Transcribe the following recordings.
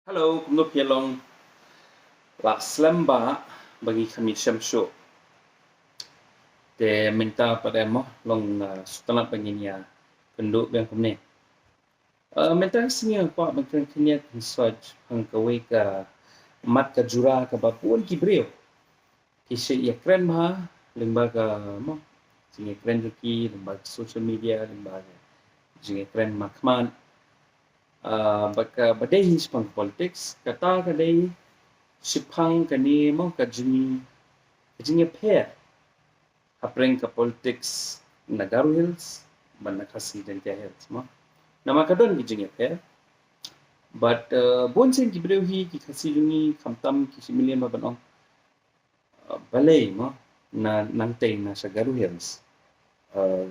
Hello, kumno pialong la slamba bagi kami Syamsu. Te minta pada mo long setelah penginya penduk yang kumne. Minta sini apa mungkin kini research hangkawe ka mat ka jura ka bapuan ki brio. Kisi ya keren mah lembaga mo sini keren ki lembaga social media lembaga sini keren makman baka badai sepang politics kata kadai sipang kani mo kajing pair hapreng ka politics Nagaru Hills manakasi dan Hills mo nama kadon kajing pair but bonsen kibreuhi ki kasi lungi kamtam ki similian mabanong balay mo na nangtay na sa Garu Hills uh,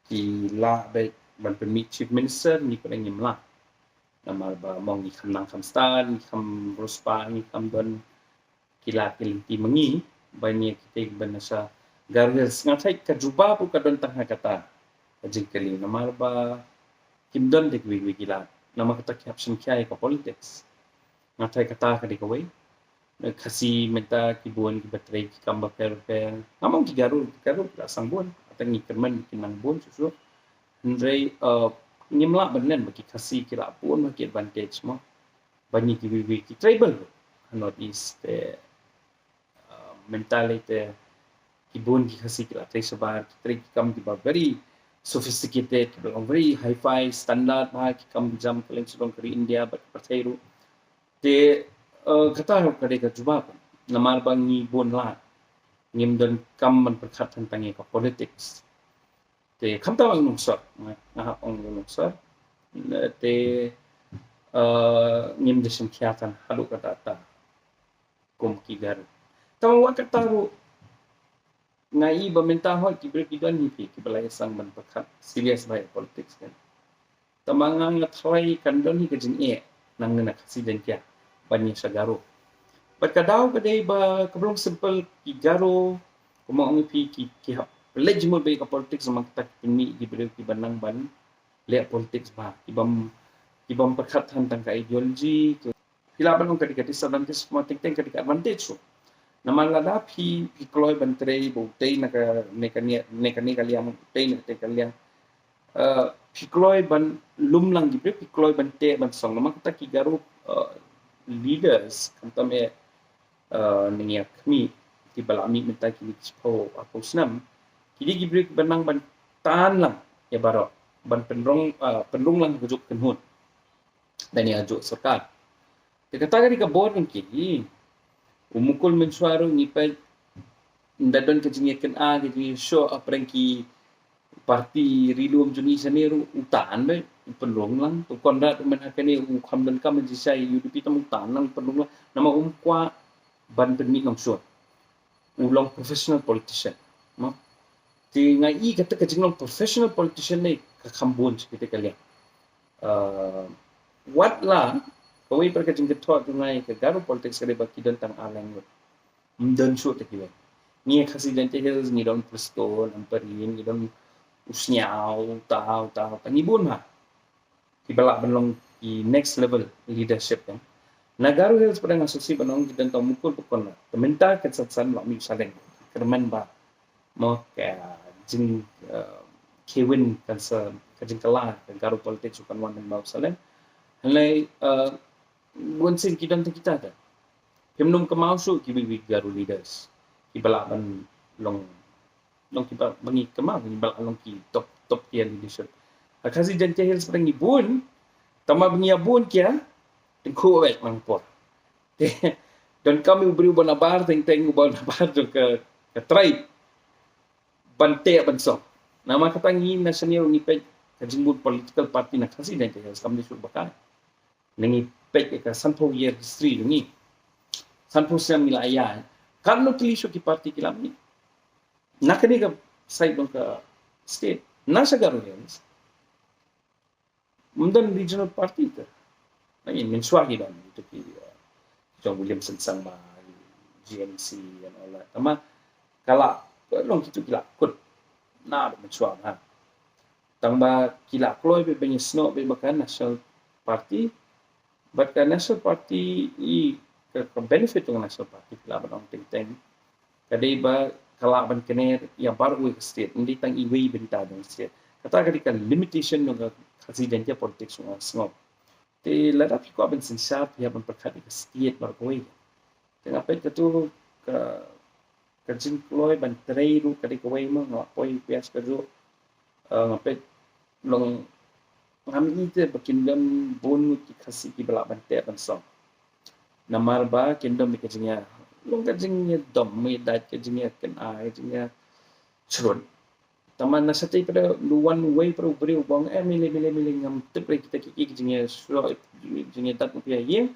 ki la ba ban permit chief minister ni ko lang la nama ba mong ikam nang kamstan ikam ruspa ikam don kilatil ti mengi banyak kita bana sa garel ngatai kajuba pu kadon tangha kata ajing kali nama ba kimdon de gwi gila nama kata caption kiai ka politics ngatai kata ka de kawai kasi menta kibuan ki batrai ki kamba per ngamong ki garu la sangbon atang ni kerman kinang bon susu ndrei ngimla banen bagi kasi kila pun bagi advantage mo banyak ki tribal not east mentality kibun ki kasi kila tray sabar tray kam ki very sophisticated very high-fi standard ma ki kam jam paling sulong kari India but percaya te kata ka de ka jubab namar bang ni bon la ngim don kam man perkat tentang ka politics te kam ta ang nungsot na ang nungsot te ngim de sim khiatan halu kata ta kum ki gar tawa kata ru ngai ba menta ho ki bre ki don ni ki balai sang man perkat serious bai politics kan tamanga ngatrai kan don hi ka jin e nang na kasi den kya banyak sagaro but kadau kadai ba kablong simple ki garo kuma ang ki legitimate ba ka politics mang tak pini di beliau ki banang ban le politics ba ibam perkat tentang ka ideologi hilaban ong kadikati disadvantage kuma ting kadika advantage so naman lada pi kloy bantrei botei nekani kaliang tei ne kaliang pi kloy ban lumlang di pi kloy ban te ban song naman kita ki garo leaders kantame ningiak mi ti balami minta ki expo aku snam kini gibrik benang ban tan lang ya baro ban penrong lang hujuk kenhut dan ya ajuk serkat kata kali ka board ki umukul mensuaru ni pa ndadon ke jingekan a ke show apreng ki parti rilum juni saneru utan be penrong lang tu konda men hakani ukam dan kam jisai UDP tam utan lang penrong lang nama umkwa ban permit nong show ulong professional politician ma ti ngai kata ka jinglong professional politician ni ka kambun kita kalian what la kawai perka jing ketua ngai ka garu politics kare baki dan tang alang mdan show te kiwe ni kasi dan te hills ni don prestol amperin ni don usnyau tau ni bun ha ki balak benlong ki next level leadership kan Nagaru Hills pada ngasusi benong dan tau mukul pukon la tementa ke satsan la mi saleng kerman ba mo ka jing kewin kan sa kajing kala garu politik sukan wan dan bau saleng halai bonsin kidan kita ta pemnum kemau su ki bi garu leaders ki bala ban long ki ba bangi kemau ni bala long ki top tier leadership akasi jante hills pada ngibun tama bangi abun kia tengko wek mang por dan kami beri banabar teng banabar ke tribe bante bansok nama kata ngi nasional ni pe kajingud political party na kasi dan kaya kami sur bakal nengi pe ka sanpo year history ni sanpo siang milaya kan no tilisyo ki party kilami nakani ka side dong ka state nasa Garu Hills mundan regional party ka ay menswagi dan itu ki John Williamson sang ba GMC and all that tama kala long kitu kila kut na menswag ha tamba kila kloy be banyak snow be bakan national party But the National Party ke benefit ng National Party laban ang ting-ting. Kadai ba kalaban kene yang baru ke state hindi tang iwi benta ng state. Kata kadi kan limitation ng presidential politics ng sngo. Te ladap ko aben sinsap ya ban perkat ke state barkoi. Tengah pet tu ka kajin kloy ban trei ru kadi ko mo ngapoi pias ka ru ngapet long kami ite bakindam bonu ki kasi ki bala ban te ban song. Namar ba kindom mi kajingya long kajingya dom mi dat kajingya kan kajingya churun. Taman na sa tay pada luan way para ubri ubang mili ngam tepre kita ki kajingya suro kajingya dat mo pia ye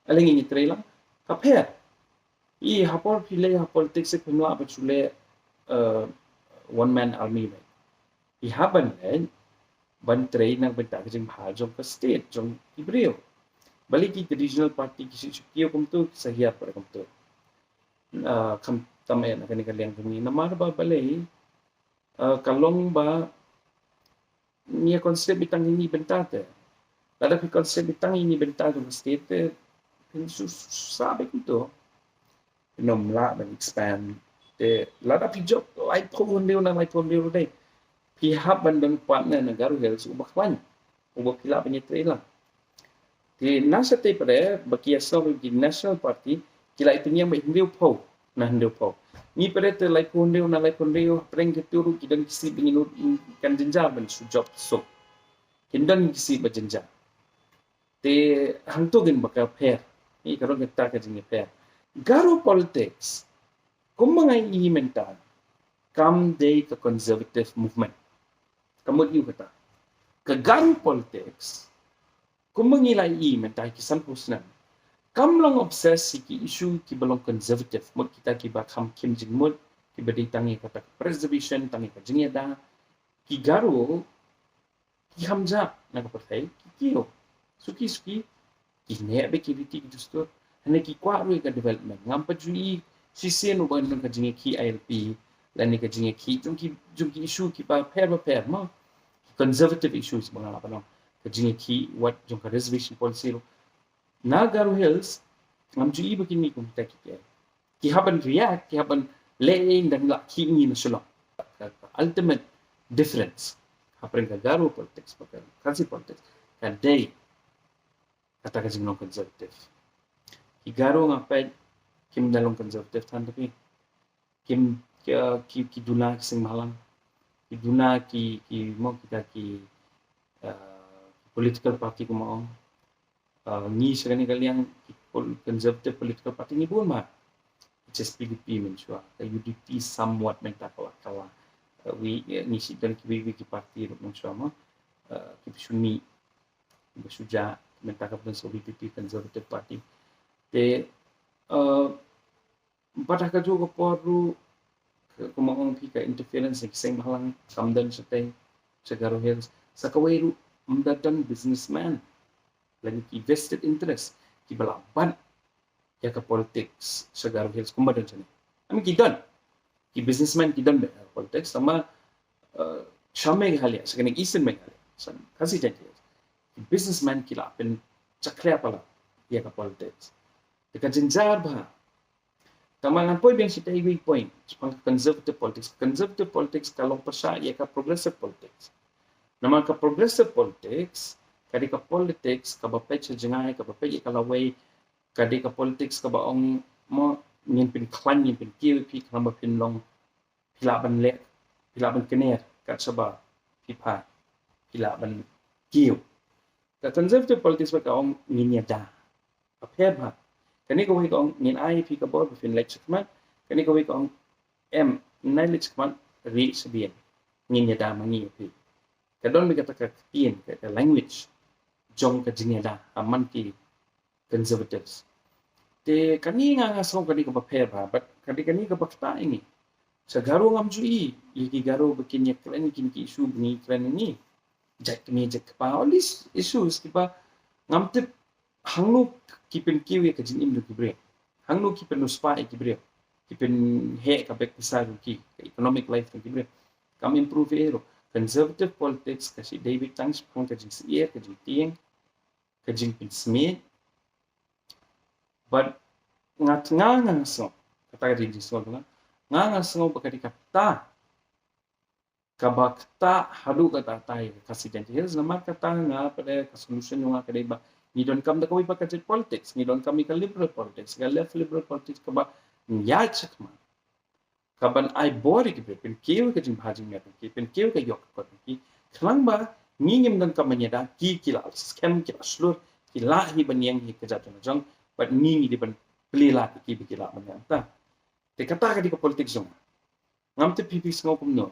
aling ini trei lang kapher. I hapor pile politics se kunwa apa chule one man army ba. I haban len ban trei nang benta kajing bhajom ka state jong ibrio. Balik ki regional party kisi kio kumtu sahia para kumtu. Kam tamay na kani kaliang kami namar ba balay kalong ba niya konsep bitang ini bentate. Lada pi konsep bitang ini bentate ng state sabi kumtu nomla ban expand te lada pi job lai thon leu na lai thon leu dai pi hab ban dang partner na garu hel su bakwan ubak pila penyetre lang. Di nasa tay pada bagi asal di National Party kila itu niya may hindiw po na hindiw po. Ni pada te lai pondiw na lai pondiw preng keturu kidang kisi binginu kan jenja ban su job so. Kindang kisi ba jenja. Te hangtugin baka pair. Ni karon kita ka jengi pair. Garo politics kung mga iimenta come day ka conservative movement. Kamudyo kata. Kagaro politics kung mangilai mentai kisan pusnan kam long obses ki issue ki belong conservative mut kita ki ba kam kim jing mut ki bedi tangi kata preservation tangi ka jingya da ki garo ki hamja na ka patai ki kio suki ki ne be ki biti ki justo hane ki kwaru ka development ngam pa jui si sen uban ka jingya ki ILP lan ni ka jingya ki jum ki issue ki pa pair ma conservative issues mga apa no kajing ki what jong ka reservation policy lo na Garo Hills ngam ju iba kini kung ta ki haban react ki haban laying dan la ki ni na ultimate difference hapren ka Garo politics pa kasi politics ka day kata kajing no conservative ki Garo nga pa kim dalong conservative tan tapi kim ki duna kising malang ki duna ki mo kita ki political party ko mo ni sa kanilang conservative political party ni buon ma just PDP men siya kay UDP somewhat menta kala we ni si dan ki ki party mo siya mo ki suni basuja menta ka sa UDP conservative party te pada ka jo ko poru kumang pika interference sa kising mahalang kamdan sa tay sa Garo Hills sa kaway mendatang businessman lagi ki vested interest ki balaban ya ka politics sa Garo Hills kumadan siya ami ki businessman ki dan politics sama shamay halia sa kaning isen may halia sa kasi dyan ki businessman ki lapin chakya pala ya ka politics ka jinjar ba tamangan po bang si tayway point sa conservative politics kalong pa siya ya ka progressive politics naman ka progressive politics, kadi ka politics, kabapay sa jingay, kabapay ikalaway, kadi ka politics, kabaong mo, ngin pinklan, ngin pinkiwi, kama pinlong, pilaban kiner, katsaba, pipa, pilaban kiw. Ka conservative politics ba kaong nginyada, kapher ba? Kani kaway kaong ngin ay, pikabor, pinlay chikman, kani kaway kaong nalay chikman, ri sabihin, nginyada, mangiyo, kadon mi kata ka kiin ka language jong ka jingela aman ki conservatives te kani nga so kani ka paper ba but kani ka bakta ini sa Garo ngam jui ki Garo bikin klan kin ki issue ni klan ni jak pa all these issues ki ba ngam te hanglu ki pen kiwi ka jin imlu ki bre hanglu ki pen uspa ki bre ki pen he ka bek sa ki economic life ki bre kam improve ero conservative politics kasi David Tangs pun kajing siya, kajing tieng, kajing pinsmith, but ngang so kata di so ngang so bakadi kata kabakta halu kata tai kasi janji nama kata nga pada solution yang kada ba ni don kam da kami pakai politics ni don kami ka liberal politics ka left liberal politics ka ba ya chakma kaban ai bori ke pen keu ke jim bhaji me ke pen keu ke yok ko ki khlang ba ngingim dan kamanya da ki kila scam kila slur kila hi banyang hi ke jatun jong but ngingi di ban pelila ki kila manya ta te kata ka di politics jong ngam te pipi sngo kum no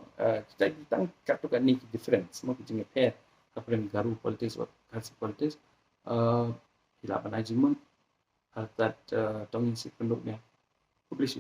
kita ditang katu kan ni difference mo kijing pair kapren garu politics wa kasi politics hila banai jimun that tongin si penduknya publish